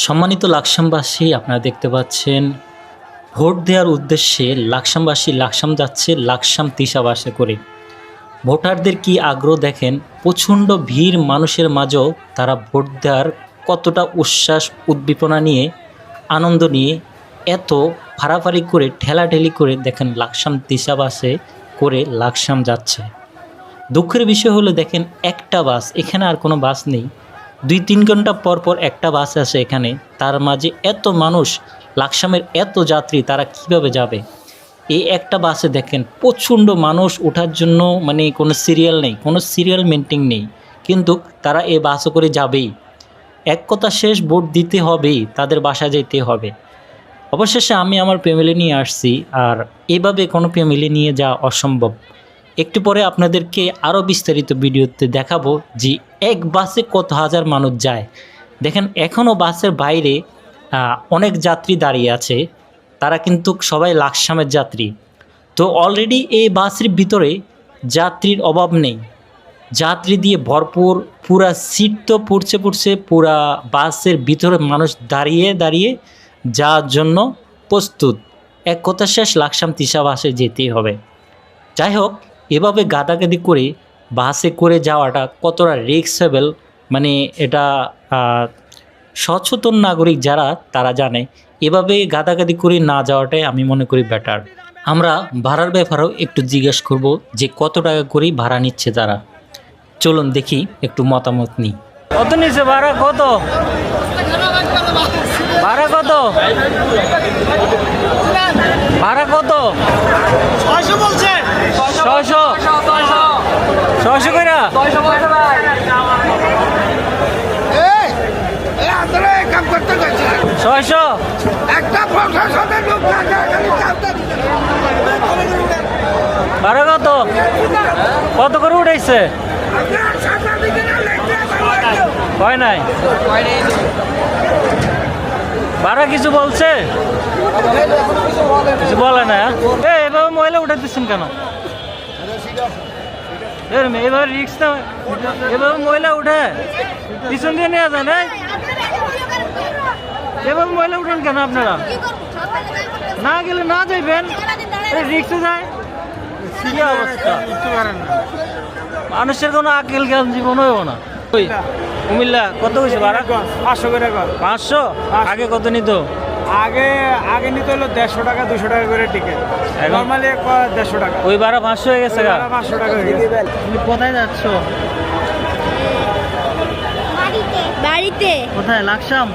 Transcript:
সম্মানিত লাকসামবাসী, আপনারা দেখতে পাচ্ছেন ভোট দেওয়ার উদ্দেশ্যে লাকসামবাসী লাকসাম যাচ্ছে লাকসাম তিশা বাসে করে। ভোটারদের কি আগ্রহ দেখেন, প্রচণ্ড ভিড় মানুষের মাঝেও তারা ভোট দেওয়ার কতটা উচ্ছ্বাস উদ্দীপনা নিয়ে আনন্দ নিয়ে এত ফাড়াফাড়ি করে ঠেলাঠেলি করে দেখেন লাকসাম তিশা বাসে করে লাকসাম যাচ্ছে। দুঃখের বিষয় হলো দেখেন একটা বাস, এখানে আর কোনো বাস নেই। 2-3 ঘন্টা পর পর একটা বাস আসে এখানে, তার মাঝে এত মানুষ, লাকসামের এত যাত্রী, তারা কিভাবে যাবে? এই একটা বাসে দেখেন প্রচণ্ড মানুষ ওঠার জন্য, মানে কোনো সিরিয়াল নেই, কোনো সিরিয়াল মেনটেন নেই, কিন্তু তারা এই বাসে করে যাবেই। এক কথা শেষ, ভোট দিতে হবেই, তাদের বাসায় যেতে হবে। অবশেষে আমি আমার ফ্যামিলি নিয়ে আসছি, আর এভাবে কোনো ফ্যামিলি নিয়ে যাওয়া অসম্ভব। একটু পরে আপনাদেরকে আরও বিস্তারিত ভিডিওতে দেখাবো যে এক বাসে কত হাজার মানুষ যায়। দেখেন এখনও বাসের বাইরে অনেক যাত্রী দাঁড়িয়ে আছে, তারা কিন্তু সবাই লাকসামের যাত্রী। তো অলরেডি এই বাসের ভিতরে যাত্রীর অভাব নেই, যাত্রী দিয়ে ভরপুর, পুরা সিট তো পড়ছে, পুরা বাসের ভিতরে মানুষ দাঁড়িয়ে দাঁড়িয়ে যাওয়ার জন্য প্রস্তুত। এক কথা শেষ, লাকসাম তিশা বাসে যেতেই হবে। যাই হোক, এভাবে গাদাগাদি করে বাসে করে যাওয়াটা কতটা রিস্কেবল, মানে এটা সচেতন নাগরিক যারা তারা জানে। এভাবে গাদাগাদি করে না যাওয়াটাই আমি মনে করি বেটার। আমরা ভাড়ার ব্যাপারেও একটু জিজ্ঞেস করব যে কত টাকা করে ভাড়া নিচ্ছে তারা। চলুন দেখি, একটু মতামত নিই। কত নিচ্ছে ভাড়া? কত ভাড়া? কত ভাড়া? কত? 600 বলছে। 600 600 করে। এই আন্দোলনে কাম করতে গেছে 600 একটা প্রশাসনের লোক না খালি চাপতে ভাড়া কত? কত করে উঠেছে? আপনার সাংবাদিকের লেখতে হয় নাই ভাড়া কিছু বলছে? কিছু বলে না। এভাবে মহিলা উঠে দিচ্ছেন কেন? এভাবে রিক্স না, এভাবে মহিলা উঠে পিছন দিয়ে নেওয়া যায় না। এভাবে মহিলা উঠেন কেন আপনারা? না গেলে না যাইবেন, রিক্সে যায়। কি অবস্থা, মানুষের কোনো আকেল জ্ঞান জীবন হইব না। কুমিল্লা কত হয়েছে ভাড়া? 500 করে 500? আগে কত নিত? আগে নিতে হলো 150 টাকা 200 টাকা করে টিকিট, নরমালি 150 টাকা। ওই ভাড়া 500 হয়ে গেছে। 500 টাকা হয়ে গেছে। তুমি কোথায় যাচ্ছ? বাড়িতে। কোথায়? লাকসাম?